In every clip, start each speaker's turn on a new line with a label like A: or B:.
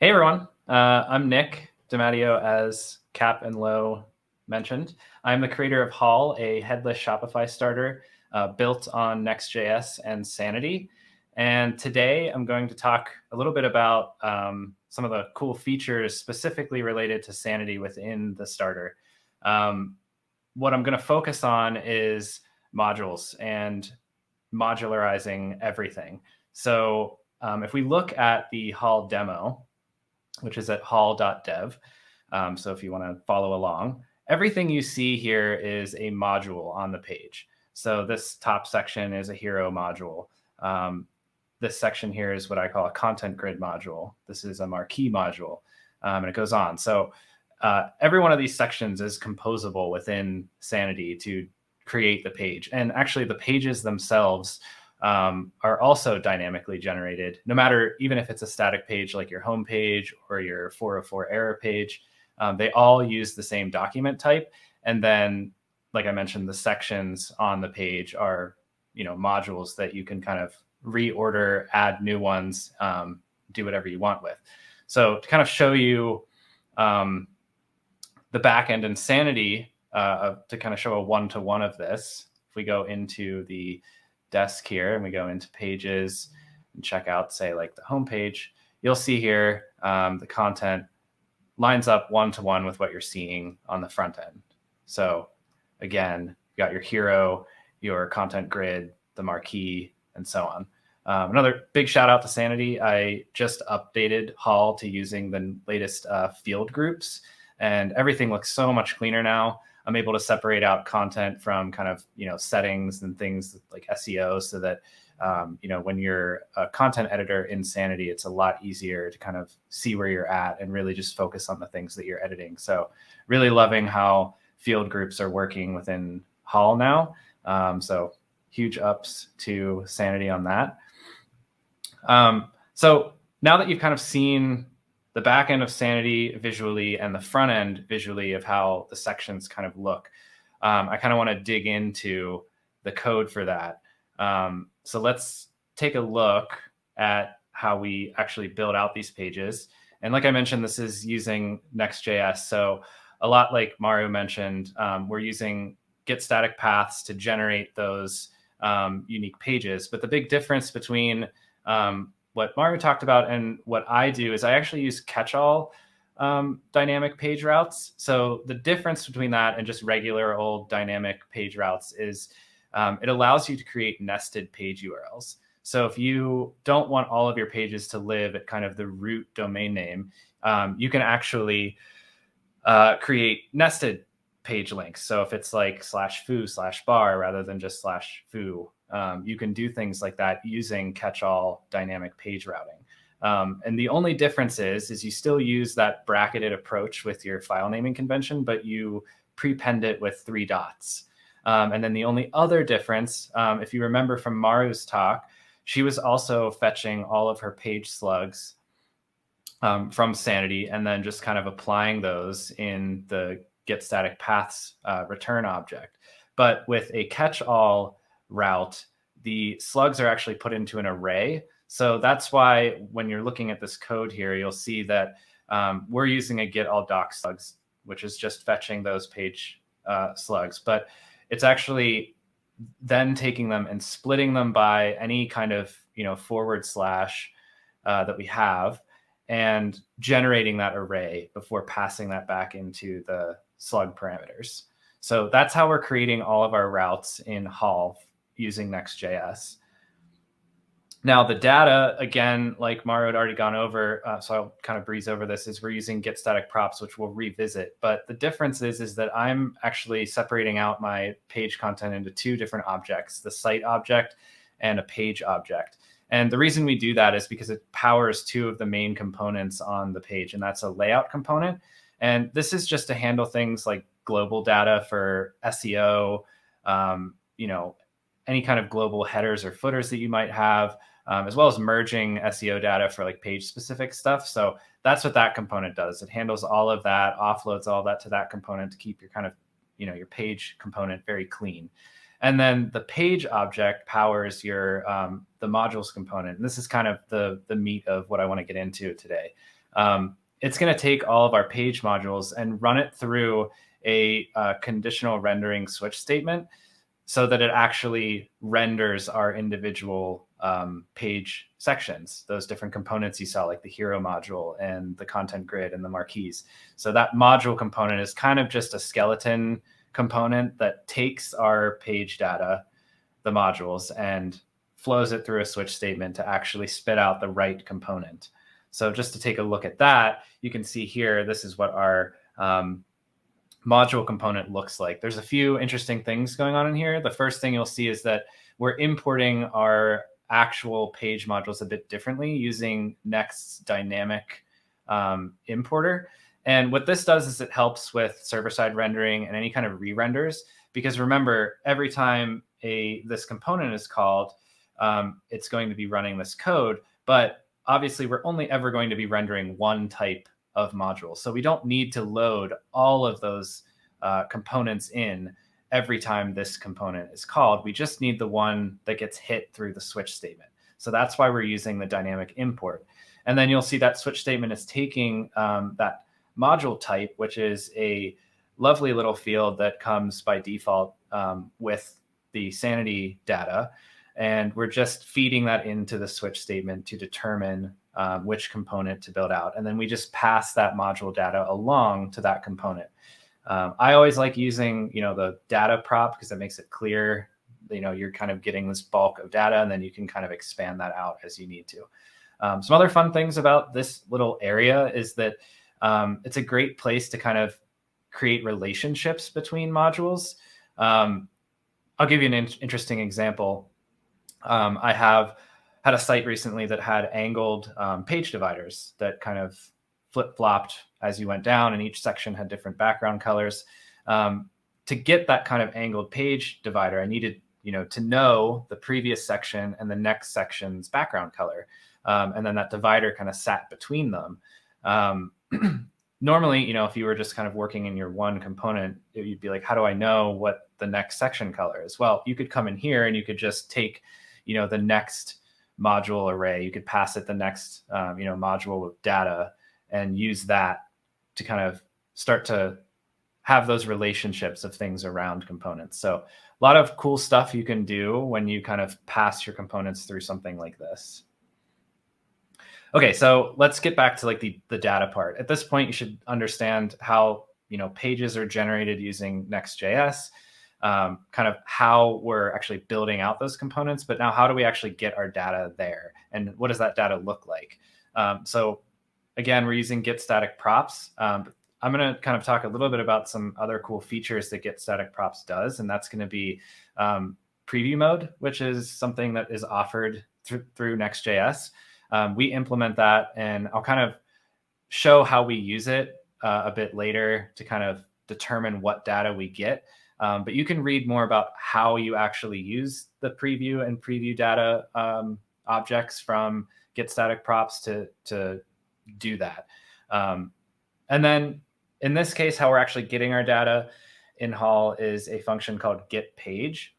A: Hey everyone, I'm Nick DiMatteo, as Cap and Low mentioned. I'm the creator of HULL, a headless Shopify starter built on Next.js and Sanity. And today I'm going to talk a little bit about some of the cool features specifically related to Sanity within the starter. What I'm going to focus on is modules and modularizing everything. So if we look at the HULL demo, which is at hull.dev. So if you want to follow along, everything you see here is a module on the page. So this top section is a hero module. This section here is what I call a content grid module. This is a marquee module, and it goes on. So every one of these sections is composable within Sanity to create the page. And actually the pages themselves are also dynamically generated, no matter, even if it's a static page like your home page or your 404 error page. They all use the same document type. And then, like I mentioned, the sections on the page are, modules that you can kind of reorder, add new ones, do whatever you want with. So to kind of show you the backend and Sanity, to kind of show a one-to-one of this, if we go into the desk here and we go into pages and check out, say, like the home page, you'll see here the content lines up one-to-one with what you're seeing on the front end. So again, you got your hero, your content grid, the marquee, and so on. Another big shout out to Sanity. I just updated HULL to using the latest field groups, and everything looks so much cleaner now. I'm able to separate out content from kind of, settings and things like SEO, so that, when you're a content editor in Sanity, it's a lot easier to kind of see where you're at and really just focus on the things that you're editing. So really loving how field groups are working within HULL now. So huge ups to Sanity on that. So now that you've kind of seen the back end of Sanity visually and the front end visually of how the sections kind of look, I kind of want to dig into the code for that. So let's take a look at how we actually build out these pages. And like I mentioned, this is using Next.js. So a lot like Mario mentioned, we're using get static paths to generate those unique pages. But the big difference between what Mario talked about and what I do is I actually use catch-all dynamic page routes. So the difference between that and just regular old dynamic page routes is it allows you to create nested page URLs. So if you don't want all of your pages to live at kind of the root domain name, you can actually create nested page links. So if it's like /foo/bar rather than just /foo, you can do things like that using catch-all dynamic page routing. And the only difference is you still use that bracketed approach with your file naming convention, but you prepend it with 3 dots. And then the only other difference, if you remember from Maru's talk, she was also fetching all of her page slugs from Sanity and then just kind of applying those in the get static paths return object. But with a catch-all route, the slugs are actually put into an array. So that's why when you're looking at this code here, you'll see that we're using a get all doc slugs, which is just fetching those page slugs. But it's actually then taking them and splitting them by any kind of forward slash that we have and generating that array before passing that back into the slug parameters. So that's how we're creating all of our routes in HULL using Next.js. Now the data, again, like Mario had already gone over, so I'll kind of breeze over this, is we're using get static props, which we'll revisit. But the difference is that I'm actually separating out my page content into 2 different objects, the site object and a page object. And the reason we do that is because it powers 2 of the main components on the page, and that's a layout component. And this is just to handle things like global data for SEO, any kind of global headers or footers that you might have, as well as merging SEO data for like page specific stuff. So that's what that component does. It handles all of that, offloads all that to that component to keep your kind of, your page component very clean. And then the page object powers your the modules component. And this is kind of the meat of what I want to get into today. it's going to take all of our page modules and run it through a conditional rendering switch statement so that it actually renders our individual page sections, those different components you saw, like the hero module and the content grid and the marquees. So that module component is kind of just a skeleton component that takes our page data, the modules, and flows it through a switch statement to actually spit out the right component. So just to take a look at that, you can see here, this is what our module component looks like. There's a few interesting things going on in here. The first thing you'll see is that we're importing our actual page modules a bit differently using Next's dynamic importer. And what this does is it helps with server-side rendering and any kind of re-renders, because remember, every time this component is called, it's going to be running this code, but obviously we're only ever going to be rendering one type of module. So we don't need to load all of those components in every time this component is called. We just need the one that gets hit through the switch statement. So that's why we're using the dynamic import. And then you'll see that switch statement is taking that module type, which is a lovely little field that comes by default with the Sanity data. And we're just feeding that into the switch statement to determine which component to build out. And then we just pass that module data along to that component. I always like using, the data prop because it makes it clear, you're kind of getting this bulk of data, and then you can kind of expand that out as you need to. Some other fun things about this little area is that it's a great place to kind of create relationships between modules. I'll give you an interesting example. I have had a site recently that had angled page dividers that kind of flip-flopped as you went down, and each section had different background colors. To get that kind of angled page divider, I needed to know the previous section and the next section's background color. And then that divider kind of sat between them. Normally, if you were just kind of working in your one component, you'd be like, how do I know what the next section color is? Well, you could come in here and you could just take, the next module array. You could pass it the next, module with data and use that to kind of start to have those relationships of things around components. So a lot of cool stuff you can do when you kind of pass your components through something like this. Okay, so let's get back to like the data part. At this point, you should understand how pages are generated using Next.js, kind of how we're actually building out those components. But now, how do we actually get our data there, and what does that data look like? So again, we're using get static props. I'm going to kind of talk a little bit about some other cool features that get static props does, and that's going to be preview mode, which is something that is offered through Next.js. We implement that, and I'll kind of show how we use it a bit later to kind of determine what data we get. But you can read more about how you actually use the preview and preview data objects from get static props to do that. And then in this case, how we're actually getting our data in HULL is a function called get page.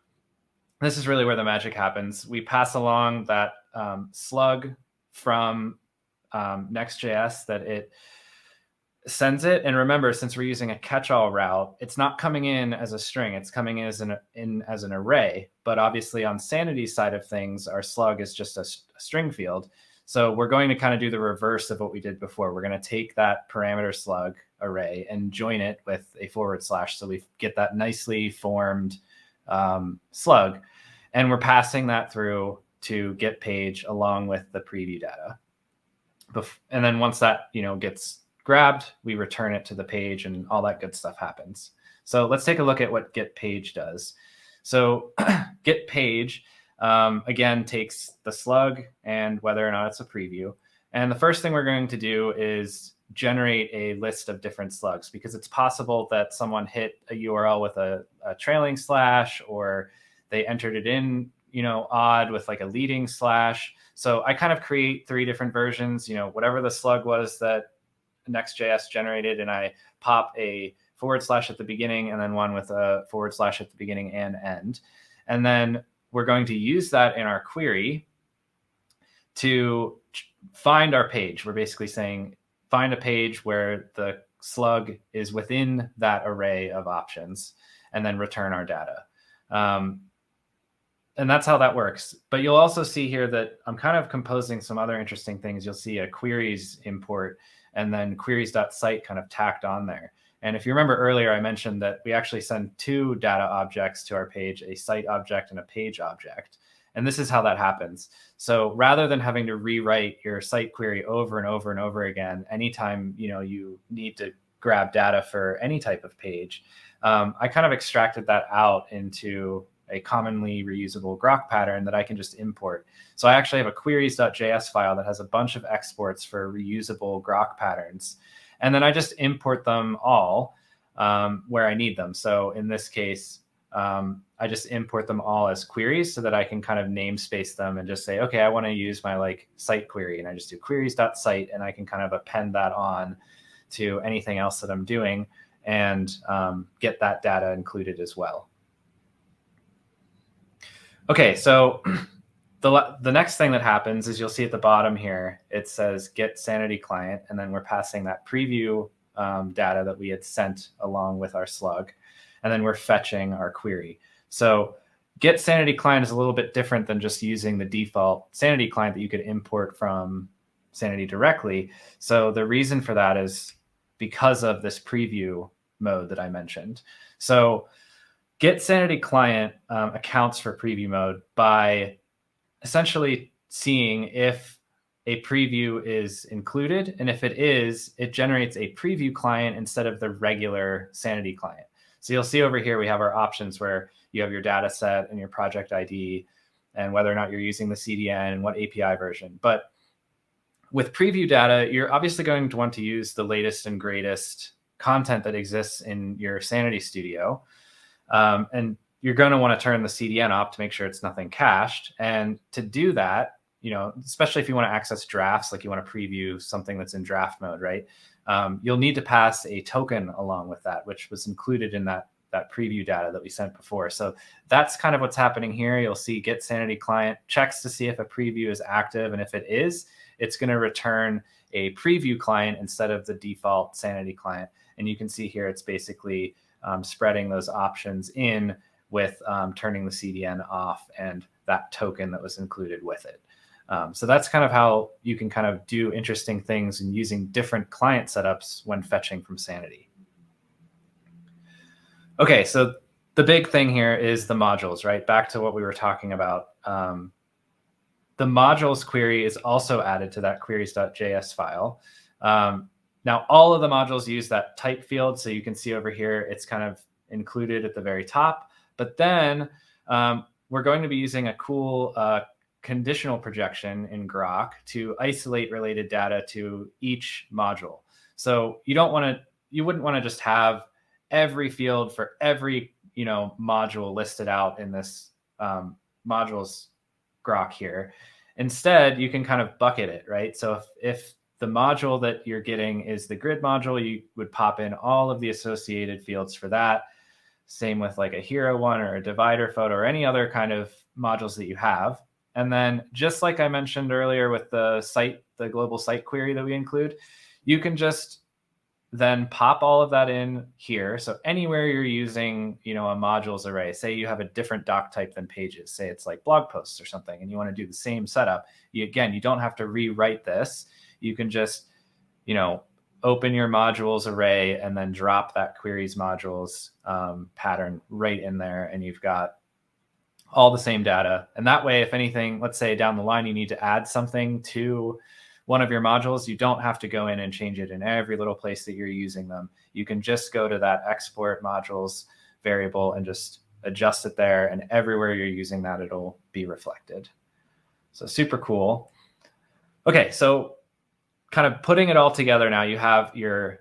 A: This is really where the magic happens. We pass along that slug from Next.js that it sends it. And remember, since we're using a catch-all route, it's not coming in as a string. It's coming in as an array. But obviously on Sanity's side of things, our slug is just a string field. So we're going to kind of do the reverse of what we did before. We're going to take that parameter slug array and join it with a / so we get that nicely formed slug. And we're passing that through to get page along with the preview data. And then once that gets grabbed, we return it to the page and all that good stuff happens. So let's take a look at what get page does. So get page, again, takes the slug and whether or not it's a preview. And the first thing we're going to do is generate a list of different slugs, because it's possible that someone hit a URL with a trailing slash, or they entered it in odd with like a leading slash. So I kind of create 3 different versions, whatever the slug was that Next.js generated, and I pop a / at the beginning and then one with a / at the beginning and end. And then we're going to use that in our query to find our page. We're basically saying, find a page where the slug is within that array of options, and then return our data. And that's how that works. But you'll also see here that I'm kind of composing some other interesting things. You'll see a queries import and then queries.site kind of tacked on there. And if you remember earlier, I mentioned that we actually send two data objects to our page, a site object and a page object. And this is how that happens. So rather than having to rewrite your site query over and over and over again, anytime you need to grab data for any type of page, I kind of extracted that out into a commonly reusable GROQ pattern that I can just import. So I actually have a queries.js file that has a bunch of exports for reusable GROQ patterns. And then I just import them all where I need them. So in this case, I just import them all as queries so that I can kind of namespace them and just say, okay, I want to use my site query. And I just do queries.site, and I can kind of append that on to anything else that I'm doing and get that data included as well. Okay, so the next thing that happens is you'll see at the bottom here, it says get Sanity client, and then we're passing that preview data that we had sent along with our slug, and then we're fetching our query. So get Sanity client is a little bit different than just using the default Sanity client that you could import from Sanity directly. So the reason for that is because of this preview mode that I mentioned. So get Sanity client accounts for preview mode by essentially seeing if a preview is included. And if it is, it generates a preview client instead of the regular Sanity client. So you'll see over here, we have our options where you have your data set and your project ID and whether or not you're using the CDN and what API version. But with preview data, you're obviously going to want to use the latest and greatest content that exists in your Sanity Studio. And you're going to want to turn the CDN off to make sure it's nothing cached. And to do that, especially if you want to access drafts, like you want to preview something that's in draft mode, right? You'll need to pass a token along with that, which was included in that preview data that we sent before. So that's kind of what's happening here. You'll see get Sanity client checks to see if a preview is active. And if it is, it's going to return a preview client instead of the default Sanity client. And you can see here, it's basically spreading those options in with turning the CDN off and that token that was included with it. So that's kind of how you can kind of do interesting things and using different client setups when fetching from Sanity. Okay, so the big thing here is the modules, right? Back to what we were talking about. The modules query is also added to that queries.js file. Now, all of the modules use that type field. So you can see over here, it's kind of included at the very top. But then we're going to be using a cool conditional projection in GROQ to isolate related data to each module. So you wouldn't want to just have every field for every module listed out in this modules GROQ here. Instead, you can kind of bucket it, right? So if the module that you're getting is the grid module, you would pop in all of the associated fields for that. Same with like a hero one or a divider photo or any other kind of modules that you have. And then just like I mentioned earlier with the global site query that we include, you can just then pop all of that in here. So anywhere you're using, a modules array, say you have a different doc type than pages, say it's like blog posts or something, and you want to do the same setup. You don't have to rewrite this. You can just, open your modules array and then drop that queries modules pattern right in there. And you've got all the same data. And that way, if anything, let's say down the line, you need to add something to one of your modules, you don't have to go in and change it in every little place that you're using them. You can just go to that export modules variable and just adjust it there. And everywhere you're using that, it'll be reflected. So super cool. Okay, so kind of putting it all together now, you have your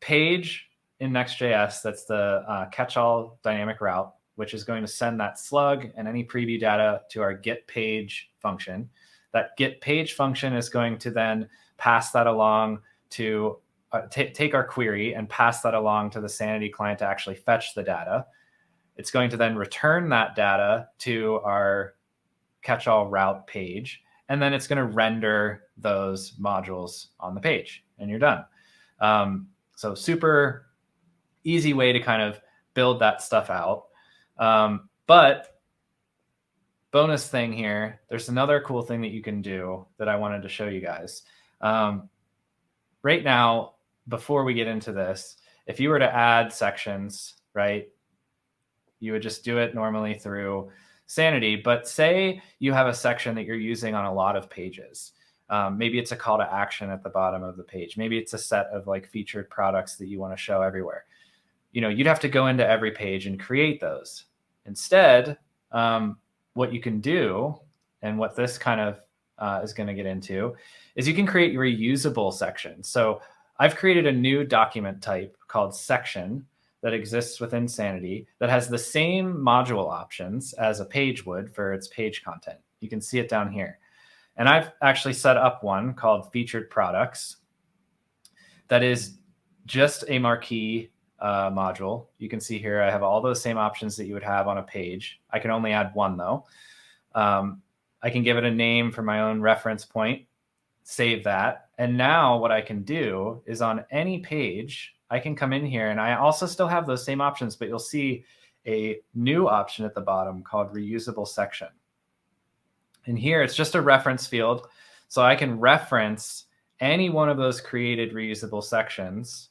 A: page in Next.js. That's the catch-all dynamic route, which is going to send that slug and any preview data to our get page function. That get page function is going to then pass that along to take our query and pass that along to the Sanity client to actually fetch the data. It's going to then return that data to our catch-all route page. and then it's going to render those modules on the page, and you're done. So super easy way to kind of build that stuff out. But bonus thing here, there's another cool thing that you can do that I wanted to show you guys. Right now, before we get into this, if you were to add sections, right, you would just do it normally through Sanity. But say you have a section that you're using on a lot of pages. Maybe it's a call to action at the bottom of the page. Maybe it's a set of like featured products that you want to show everywhere. You'd have to go into every page and create those. Instead, what you can do, and what this kind of is going to get into, is you can create reusable sections. So I've created a new document type called section that exists within Sanity that has the same module options as a page would for its page content. You can see it down here. And I've actually set up one called featured products that is just a marquee module. You can see here I have all those same options that you would have on a page. I can only add one though. I can give it a name for my own reference point, save that. And now what I can do is on any page, I can come in here, and I also still have those same options, but you'll see a new option at the bottom called reusable section. And here it's just a reference field. So I can reference any one of those created reusable sections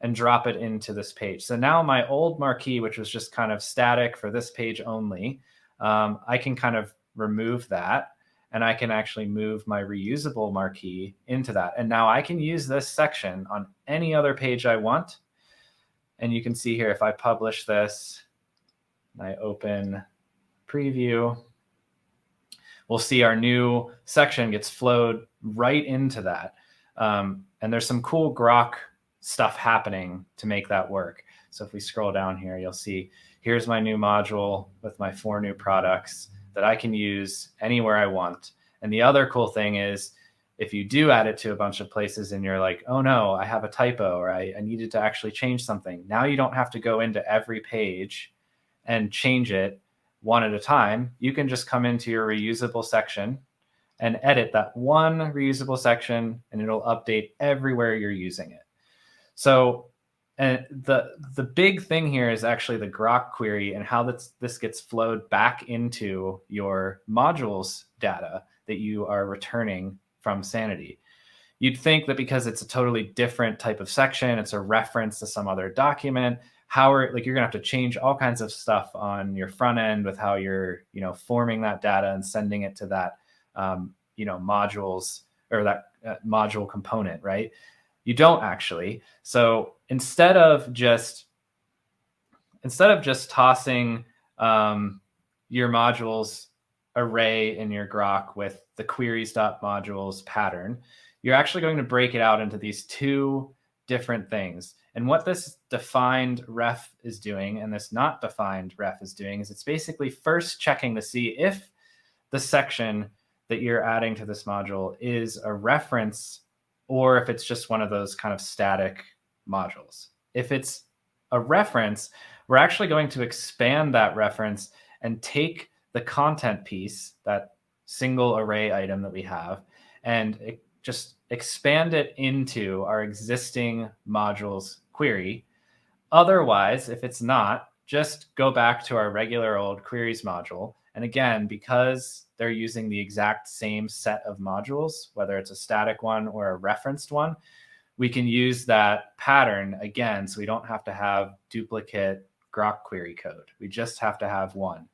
A: and drop it into this page. So now my old marquee, which was just kind of static for this page only, I can kind of remove that, and I can actually move my reusable marquee into that. And now I can use this section on any other page I want. And you can see here, if I publish this and I open preview, we'll see our new section gets flowed right into that. And there's some cool GROQ stuff happening to make that work. So if we scroll down here, you'll see here's my new module with my 4 new products that I can use anywhere I want. And the other cool thing is, if you do add it to a bunch of places and you're like, oh no, I have a typo, or I needed to actually change something. Now you don't have to go into every page and change it one at a time. You can just come into your reusable section and edit that one reusable section, and it'll update everywhere you're using it. So, and the big thing here is actually the GROQ query and how this gets flowed back into your modules data that you are returning from Sanity. You'd think that because it's a totally different type of section, it's a reference to some other document, you're gonna have to change all kinds of stuff on your front end with how you're forming that data and sending it to that modules, or that module component, right? You don't actually. So instead of just tossing your modules array in your GROQ with the queries.modules pattern, you're actually going to break it out into these 2 different things. And what this defined ref is doing and this not defined ref is doing is it's basically first checking to see if the section that you're adding to this module is a reference, or if it's just one of those kind of static modules. If it's a reference, we're actually going to expand that reference and take the content piece, that single array item that we have, and just expand it into our existing modules query. Otherwise, if it's not, just go back to our regular old queries module. And again, because they're using the exact same set of modules, whether it's a static one or a referenced one, we can use that pattern again. So we don't have to have duplicate GROQ query code. We just have to have one.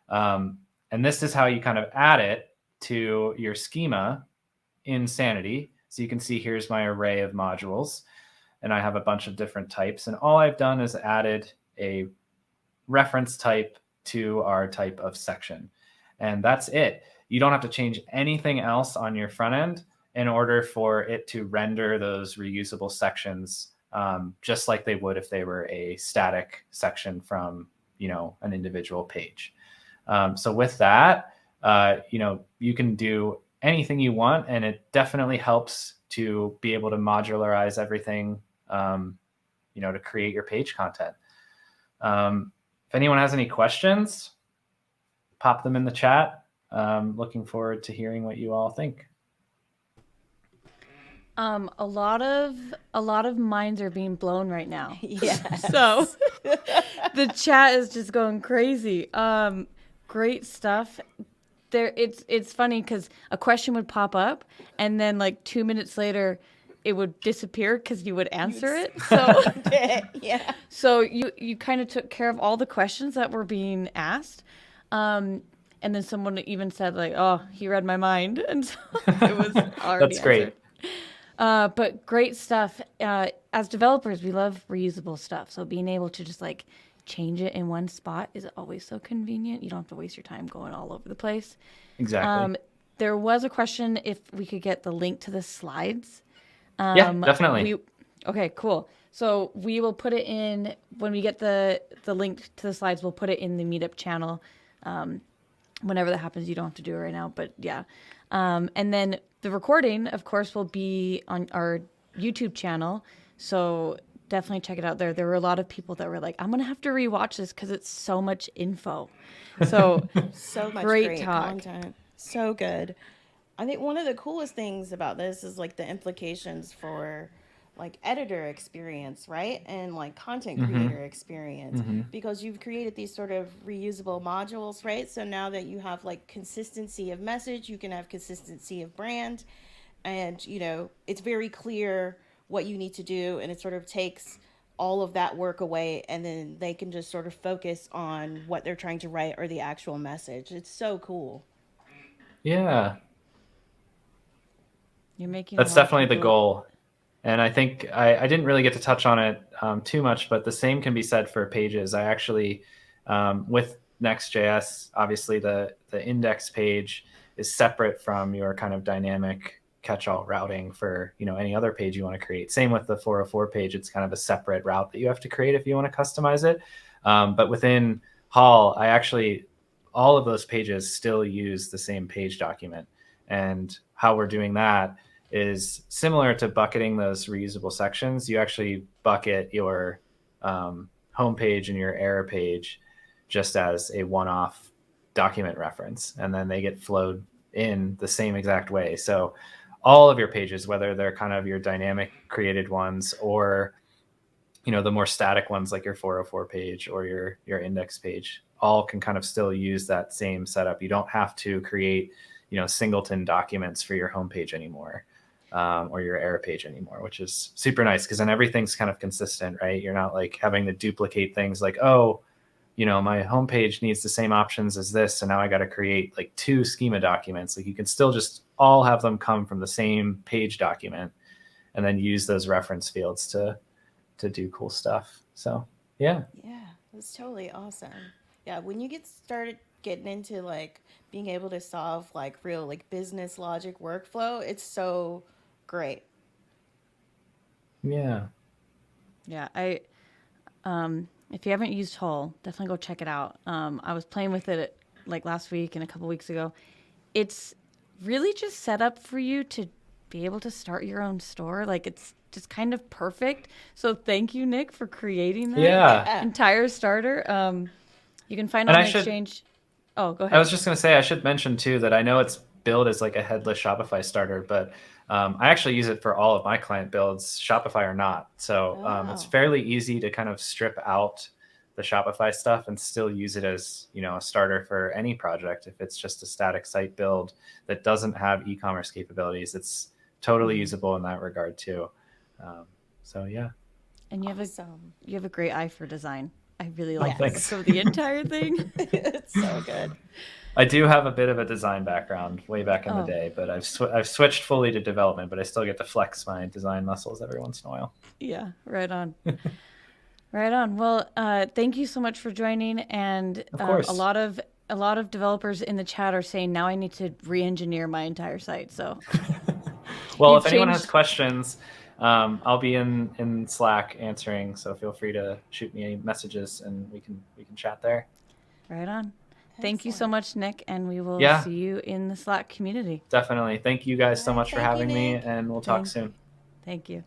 A: And this is how you kind of add it to your schema in Sanity. So you can see here's my array of modules, and I have a bunch of different types. And all I've done is added a reference type to our type of section. And that's it. You don't have to change anything else on your front end in order for it to render those reusable sections just like they would if they were a static section from an individual page. So with that, you can do anything you want, and it definitely helps to be able to modularize everything, to create your page content. If anyone has any questions, pop them in the chat. looking forward to hearing what you all think.
B: A lot of minds are being blown right now.
C: Yes.
B: So the chat is just going crazy. Great stuff. It's funny because a question would pop up, and then like 2 minutes later, it would disappear because you would answer it. So
C: Yeah.
B: so you kind of took care of all the questions that were being asked. And then someone even said like, "Oh, he read my mind," and so it was already
A: That's great.
B: answered. But great stuff. As developers, we love reusable stuff. So being able to just like change it in one spot is always so convenient. You don't have to waste your time going all over the place.
A: Exactly.
B: There was a question if we could get the link to the slides.
A: Yeah, definitely.
B: Okay, cool. So we will put it in when we get the link to the slides. We'll put it in the Meetup channel. Whenever that happens, you don't have to do it right now, but yeah. And then the recording, of course, will be on our YouTube channel. So definitely check it out there. There were a lot of people that were like, I'm going to have to rewatch this because it's so much info. So
C: So much
B: great talk.
C: content. So good. I think one of the coolest things about this is like the implications for like editor experience, right? And like content creator experience, because you've created these sort of reusable modules, right? So now that you have like consistency of message, you can have consistency of brand, and it's very clear what you need to do, and it sort of takes all of that work away, and then they can just sort of focus on what they're trying to write or the actual message. It's so cool.
A: Yeah.
B: You're making
A: That's definitely the goal. And I think I didn't really get to touch on it too much, but the same can be said for pages. I actually, with Next.js, obviously the index page is separate from your kind of dynamic catch-all routing for any other page you want to create. Same with the 404 page. It's kind of a separate route that you have to create if you want to customize it. But within HULL, all of those pages still use the same page document. And how we're doing that is similar to bucketing those reusable sections. You actually bucket your homepage and your error page just as a one-off document reference, and then they get flowed in the same exact way. So all of your pages, whether they're kind of your dynamic created ones or the more static ones like your 404 page or your index page, all can kind of still use that same setup. You don't have to create singleton documents for your homepage anymore. Or your error page anymore, which is super nice because then everything's kind of consistent, right? You're not like having to duplicate things like, my homepage needs the same options as this, so now I got to create like 2 schema documents. Like you can still just all have them come from the same page document and then use those reference fields to do cool stuff. So yeah.
C: Yeah, that's totally awesome. Yeah, when you get started getting into like being able to solve like real like business logic workflow, it's so great.
A: Yeah.
B: Yeah, if you haven't used HULL, definitely go check it out. I was playing with it like last week and a couple weeks ago. It's really just set up for you to be able to start your own store. Like it's just kind of perfect. So thank you, Nick, for creating that entire starter. You can find it on Exchange. Oh, go ahead.
A: I was just going to say, I should mention too that I know it's billed as like a headless Shopify starter, but I actually use it for all of my client builds, Shopify or not. So it's fairly easy to kind of strip out the Shopify stuff and still use it as a starter for any project. If it's just a static site build that doesn't have e-commerce capabilities, it's totally usable in that regard too. So yeah.
B: And you have a great eye for design. I really like the look of the entire thing.
C: It's so good.
A: I do have a bit of a design background way back in the day, but I've switched fully to development, but I still get to flex my design muscles every once in a while.
B: Yeah, right on. Right on. Well, thank you so much for joining. And
A: of course.
B: a lot of developers in the chat are saying now I need to re-engineer my entire site. So,
A: well, if anyone has questions, I'll be in Slack answering. So feel free to shoot me messages and we can chat there.
B: Right on. Thank you so much, Nick, and we will see you in the Slack community.
A: Definitely. Thank you guys so much for having me, and we'll talk soon.
B: Thank you.